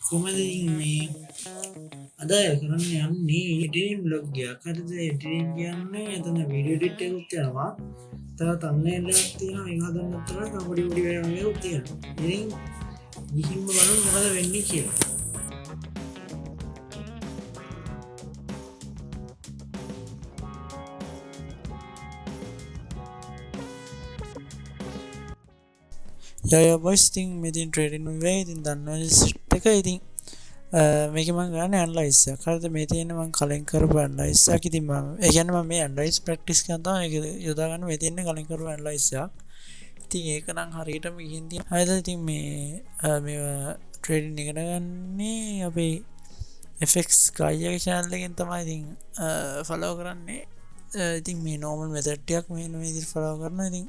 කොහමද මේ අද කරන්න යන්නේ එඩිටින් බ්ලොග් එකක්. හරිද? එඩිටින් කියන්නේ එතන වීඩියෝ එඩිට් එකකුත් යනවා. තව තම්බ්නේල් එකක් තියෙනවා. ඒක හදන්නත් තව පොඩි පොඩි වැඩ තියෙනවා. ඉතින් ගිහින්ම බලමු මොකද වෙන්නේ කියලා. boys ඉතින් මෙතින් ට්‍රේඩින් වේ ඉතින් දන්නවා සෙට් එක ඉතින් මේක මම ගන්න ඇනලයිස් එකක්. හරිද? මේ තියෙන මම කලින් කරපු ඇනලයිස් එකක්. ඉතින් මම ඒ කියන්නේ මම මේ ඇනලයිස් ප්‍රැක්ටිස් කරන තමයි ඒක යොදා ගන්න මේ තියෙන කලින් කරපු ඇනලයිස් එකක්. ඉතින් ඒක නම් හරියටම ගිහින් තියෙන. හරිද? ඉතින් මේ ට්‍රේඩින් ඉගෙන ගන්නේ අපි FX ගායිගේ channel එකෙන් තමයි ඉතින් ෆලෝ කරන්නේ. ඉතින් මේ normal method එකක් මේ විදිහට ෆලෝ කරනවා. ඉතින්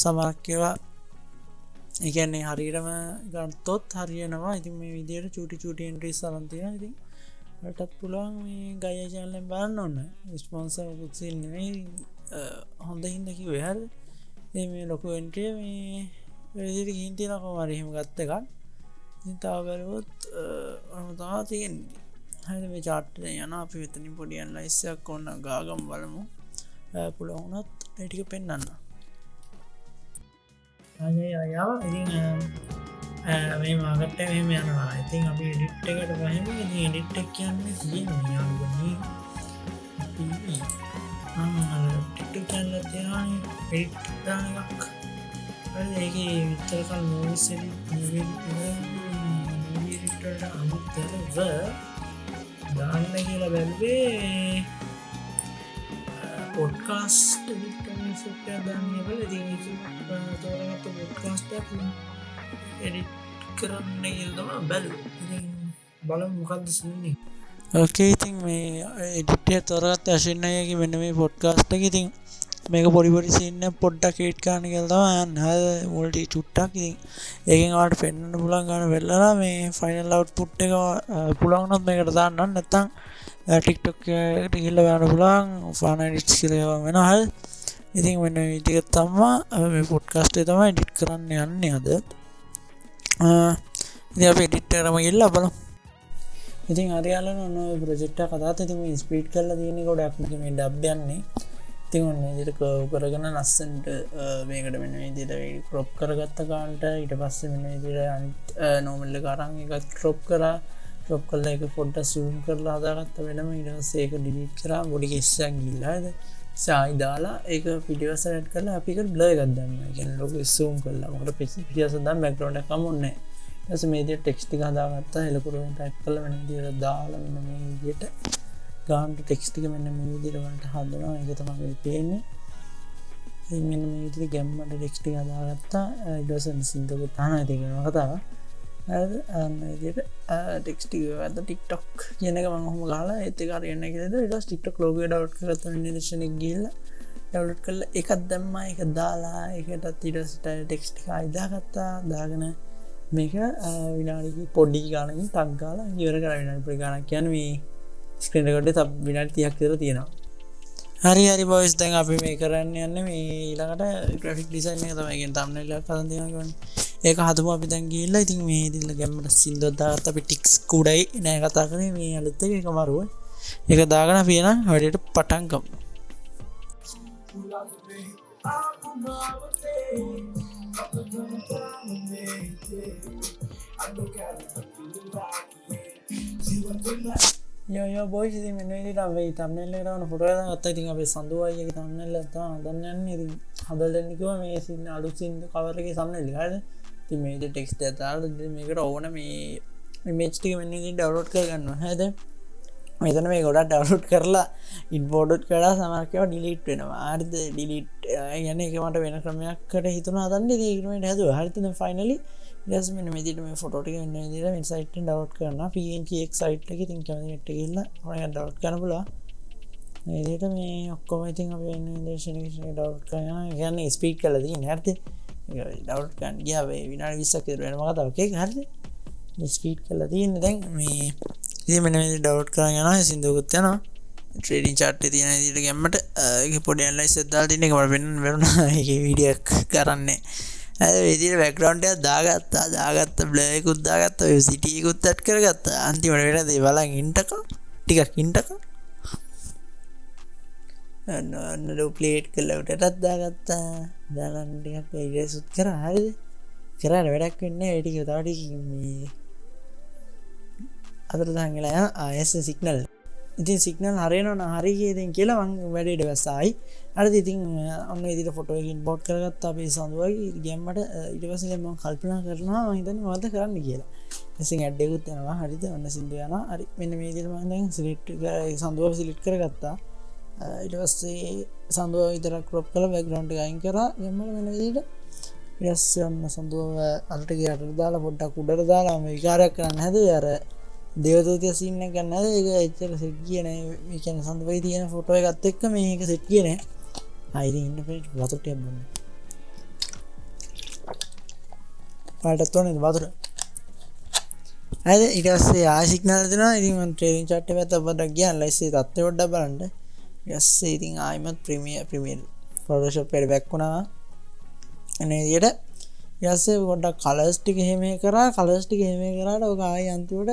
සමහරක් ඒවා ඒ කියන්නේ හරියටම ගත්තොත් හරියනවා. ඉතින් මේ විදිහට චූටි එන්ට්‍රීස් අරන් තියෙනවා. ඉතින් ඔයාලටත් පුළුවන් මේ ගායා channel එකෙන් බලන්න ඕන. ස්පොන්සර් මොකුත් නෙමෙයි. හොඳ හින්දා කිව්වේ. හරිද? ඉතින් මේ ලොකු එන්ට්‍රිය මේ විදිහට ගිහින් තියෙනවා කොහොම හරි එහෙම ගත්ත එකක්. ඉතින් තව බලුවොත් ඔහොම තමයි තියෙන්නේ. හරිද? මේ chart එකෙන් යනවා. අපි මෙතනින් පොඩි ඇනලයිස් එකක් ඕන ගාගමු බලමු. පුළුවන් වුණොත් ඒ ටික පෙන්වන්න. අයියා ඉතින් මේ මාකට් එක මෙහෙම යනවා. ඉතින් අපි එඩිට් එකට ගහමු. ඉතින් එඩිට් එක කියන්නේ තියෙන්නේ යාළුවනේ අපි ටික්ටොක් channel එක තියනවානේ එඩිට් දාන එකක්. හරිද? ඒකේ විතර කල් මොවිස් එඩිට් එඩිටර් අමුතරව දාන්න කියලා බැලුවේ පොඩ්කාස්ට් එඩිට් කරන සොෆ්ට්වෙයාර් දාන්න කියලා. ඉතින් තෝරගත්ත පොඩ්කාස්ට් එක එඩිට් කරන්න කියලා තමයි බැලුවේ. ඉතින් බලමු මොකද්ද සීන්නේ. ඕකේ ඉතින් මේ එඩිට් එක තෝරගත්ත අශින් අයියාගේ මෙන්න මේ පොඩ්කාස්ට් එක. ඉතින් මේක පොඩි සීන් එක පොඩ්ඩක් එඩිට් කරන්න කියලා තමයි යන්නේ. හරිද? මුල්ටි චුට්ටක්. ඉතින් ඒකෙන් ඔයාලට පෙන්වන්න පුළුවන් ගන්න වෙලලා මේ ෆයිනල් අවුට්පුට් එක පුළුවන් නම් මේකට දාන්න. නැත්නම් TikTok එකට ගිහිල්ලා බලන්න පුළුවන් ෆාන එඩිට්ස් කියලා වෙනවා. හරිද? ඉතින් මෙන්න මේ විදිහට තමයි මේ පොඩ්කාස්ට් එක තමයි එඩිට් කරන්න යන්නේ අද. ඉතින් අපි එඩිට් කරමු ගිහලා බලමු. ඉතින් හරියාලන ඔන්න ඔය ප්‍රොජෙක්ට් එක හදාත් ඉතින් මේ ස්පීඩ් කරලා තියෙන්නේ ගොඩක් මේ ඩබ් යන්නේ. ඉතින් ඔන්න මේ විදිහට කර්ව් කරගෙන ලස්සනට මේකට මෙන්න මේ විදිහට ක්‍රොප් කරගත්ත ගන්නට ඊට පස්සේ මෙන්න මේ විදිහට නෝමල් එක අරන් එකත් ක්‍රොප් කරලා ඒක පොඩ්ඩක් zoom කරලා හදාගත්ත වෙනම ඊට පස්සේ ඒක delete කරා බොඩි කෙස් එකක් ගිහලා හරිද? සායි දාලා ඒක පිටිපස්ස ඇඩ් කරලා අපි ඒක බ්ලර් එකක් දානවා. ඒ කියන්නේ ලොකු zoom කරලා. මොකද පිටිපස්ස දාන්න බෑග්ග්‍රවුන්ඩ් එකක් කම ඕනේ නැහැ. ඊට පස්සේ මේ විදිහට ටෙක්ස්ට් එක හදාගත්තා. හෙලකුරෙන් ටයිප් කරලා මෙන්න විදිහට දාලා මෙන්න මේ විදිහට ගානට ටෙක්ස්ට් එක මෙන්න මේ විදිහට වලට හදනවා. ඒක තමයි මේ පේන්නේ. ඉතින් මෙන්න මේ විදිහට ගැම්මට ටෙක්ස්ට් එක හදාගත්තා. ඊට පස්සේ සින්දුවක තාන ඉතින් කරනවා කතාව. හරිද? අන්න මේ විදිහට ටෙක්ස්ට් එක වැද්ද TikTok කියන එක මම ඔහොම ගහලා ඒත් ඒක හරියන්නේ නැහැ කියලා ඊට පස්සේ TikTok logo එක ඩවුන්ලෝඩ් කරගත්තා. නිදර්ශන එක ගිහලා ඩවුන්ලෝඩ් කරලා එකක් දැම්මා. ඒක දාලා ඒකටත් ඊට පස්සේ ටෙක්ස්ට් එක ආයි දාගත්තා. දාගෙන මේක විනාඩි පොඩි ගානකින් ටක් ගාලා ඉවර කරා. විනාඩි පොඩි ගානක් කියන්නේ මේ ස්ක්‍රීන් රෙකෝඩ් එක විනාඩි 30ක් විතර තියෙනවා. හරි බොයිස් දැන් අපි මේ කරන්න යන්නේ මේ ඊළඟට ග්‍රැෆික් ඩිසයින් එක තමයි. කියන්නේ thumbnail එකක් හදන්න තියෙනවා කියන්නේ. ඒක හදමු අපි දැන් ගිහිල්ලා. ඉතින් මේ ඉතින් ගැම්මට සින්දුවක් දාගත්ත අපි ටික්ස් කුඩයි නෑ කතා කරේ මේ අලුත් එක මරුව. ඒක දාගෙන අපි එන වැඩේට පටන් ගමු. යෝ බොයිස් ඉතින් මෙන්න විදිහට අපි thumbnail එකට දාන ෆොටෝ එකක් ගත්තා. ඉතින් අපි සඳු අයියාගේ thumbnail එක තමයි හදන්න යන්නේ. ඉතින් හදලා දෙන්න කිව්වා මේ සින් අලුත් සින් කවර් එකේ thumbnail එක. හරිද? ඉතින් මේ විදිහට ටෙක්ස්ට් එක දාලා මේකට ඕන මේ ඉමේජ් ටික මෙන්න විදිහට ඩවුන්ලෝඩ් කරගන්නවා. හරිද? මෙතන මේ ගොඩක් ඩවුන්ලෝඩ් කරලා ඉම්පෝර්ට් කරලා සමහරක් ඒවා ඩිලීට් වෙනවා. හරිද? ඩිලීට් කියන්නේ ඒක මට වෙන ක්‍රමයකට හිතුණා හදන්න. ඉතින් ඒක නෙමෙයි හැදුවා. හරිද? දැන් ෆයිනලි ඊට මෙන්න මේ විදිහට මේ ෆොටෝ ටික මෙන්න විදිහට මේ සයිට් එකෙන් ඩවුන්ලෝඩ් කරනවා. PNG සයිට් එකේ ඉතින් කැමති net එකේ ගිහලා ඔයාලා ඩවුන්ලෝඩ් කරන්න පුළුවන්. මේ විදිහට මේ ඔක්කොම ඉතින් අපි වෙන දේශන එක ඩවුන්ලෝඩ් කරනවා. ඒ කියන්නේ ස්පීඩ් කරලා තියෙන්නේ. හරිද? ඒක ඩවුන්ලෝඩ් කරන්න ගියා විනාඩි 20ක් විතර වෙනවා කතාවක්. ඒක හරිද? මේ ස්පීඩ් කරලා තියෙන්නේ දැන් මේ ඉතින් මෙන්න මේ ඩවුන්ලෝඩ් කරගෙන යනවා. සින්දුවකුත් යනවා. ට්‍රේඩින් chart එකේ තියෙන විදිහට ගැම්මට ඒක පොඩි ඇනලයිස් එකක් දාලා තියෙන එක මට වෙන්න වෙනවා. ඒකේ වීඩියෝ එකක් කරන්නේ ඇ විදිර වැකරන්ටය දාගත්ත බ්ලයකුත් දාගත්ත සිටියකුත් ඇත් කරගත්ත අන්තිමට වෙන දේ බලන් ඉන්ටක ටිකක් ඉන්ටක අන්න පලේට් කල්ලවටටත් දාගත්තා දාගන්ටියක් ඉඩ සුත් කර හරිද කරන්න වැඩක් වෙන්න වැඩික තවටි අතර දංගලා ආයස සිගනල් ඉතින් සිගනල් හරයනන හරිගේදෙන් කියලා වං වැඩට වැස්සයි අර ඉතින් ඔන්න ඉදිට ෆොටෝකින් බොඩ් කරගත් අපේ සඳුවගේ ගැම්මට ඉටවසලම කල්පනා කරනවා හිතන මත කරන්න කියලා ඇසි ඇඩ්ඩෙකුත් යනවා හරිත ඔන්න සිින්දු යන හරි මෙන්න මේ දිරමන් සිලිට් සඳුව සිලිට් කරගත්තා ඉටවස්සේ සඳුව විතර කොප් කල බැග්‍රන්ට් ගයින් කර ගම්මට වෙන විදිට යස් ඔන්න සඳුව අල්ටගේ අට දාලා පොඩ්ඩක් උඩට දාලා විකාරයක් කරන්න හැද අර දෙවතෝතිය සින්න ගන්න ඒක එච්චර සෙට් කියන කැන සඳවයි තියෙන ෆොටෝ එකත් එක්ක මේක සෙට් කියන අයිර ඉන්න පට වතුට බන්න පටත් වන වතුර ඇද ඉටස්සේ ආශික්නල දෙෙන ඉරිම ට්‍රේලින් චට්ට පැත බට කියන්න ලයිස්සේ තත්ව ොඩ්ඩ බලන්ට යස්සේ ඉතින් ආයිමත් ප්‍රමියල් ෆොටෝෂප් පෙඩ බැක්වුණවා එනදියට යස්සේ ගොඩක් කලස්ටික හෙම කරා කලස්ටික හෙම කරට ඕක ආය අන්තිවට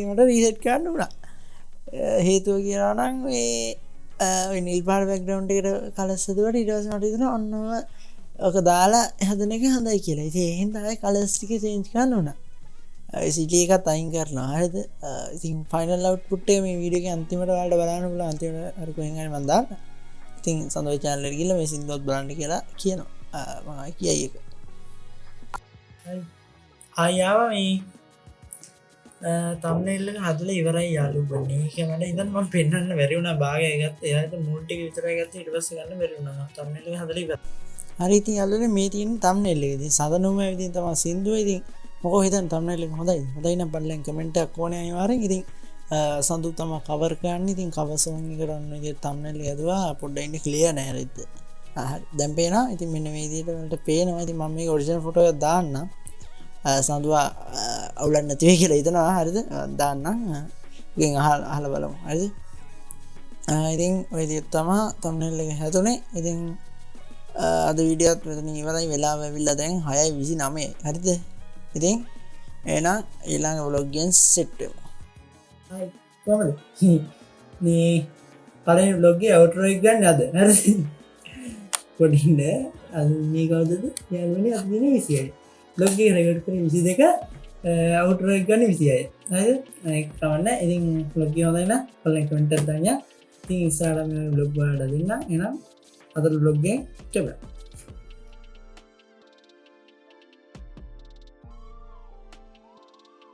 මට රීසට් කරන්න වුණා හේතුව කියරනම් නිල් පාඩ බැක්ඩවන්ට එකට කලස්සතුවට ඉටවස මටතන ඔන්නව ඕක දාලා හදන එක හඳයි කියලා ඒහෙන් අය කලස්ටික සේංච් කරන්න වුණ සිලියකත් අයින් කරනවා හද ඉතින් ෆයිනල් ලව් පුට්ටේ මේ වීඩියක අන්තිමට වාට බලන්න පුල අන්තිමට අරකුහග මන්දාන්න ඉතින් සඳව චානලට කියල මේ සිින්දොත් බලන්න කියලා කියනවා කියයි එක ආයාව මේ තම්නෙල්ල හදල ඉවරයි යාලු බන්නේ මට ඉදන් ම පෙන්න්න වැරුණ භාගයගත් එයට මුල්ටික විතරගත් ඉටවස ගන්න වැරුණා තම්නෙල හදල හරිති අල්ලන මේ තින් තම්නෙල්ලෙද සදනුම විදි තම සිින්දුව ඉතින් මොක හිතන් තම්නෙල්ල හොඳයි හොදයින පල්ලෙන් කමෙන්ට කෝන අනිවාර ඉතින් සඳු තම කවර්කාන්න ඉතින් කවසෝනි කරන්න තම්නෙල්ල ඇදවා පොඩ්ඩයින්න කලිය නෑරෙත්ද දැම්පේන ඉතින් මෙන්න මේදීටට පේනවා ඇති මම මේ ඔරිජන ෆොටෝ දාන්න සඳවා අවුලන් නැතිවේ කියලා ඉතනවා හරිද දාන්න අහල බලමු හරිද ඉතින් ඔයදිත් තමා තම්නෙල්ල හැතුනේ ඉතින් අද විඩියත් වෙතන ඉවරයි වෙලා වැවිල්ල දැන් 6:29 හරිද ඉතින් එනම් ඊළඟ වලොග්ගෙන් සෙට්ටමු කොහමද මේ පළවෙනි වලොග්ගේ අවුට්රෝ එක ගන්න අද හරිද පොඩින්න අද මේ කවුදද යාළුවනේ අද දිනේ 20යි ලොග්ගේ රෙකෝඩ් කරේ 22 අවුට්රෝ එක ගන්න 20යි හරිද ඒක තමයි ඉතින් වලොග්ගේ හොඳයි නම් පළවෙනි කමෙන්ට් එක දාන්න ඉතින් ඉස්සරහට මේ වලොග් වලට දෙන්න එහෙනම් අද වලොග්ගේ චබ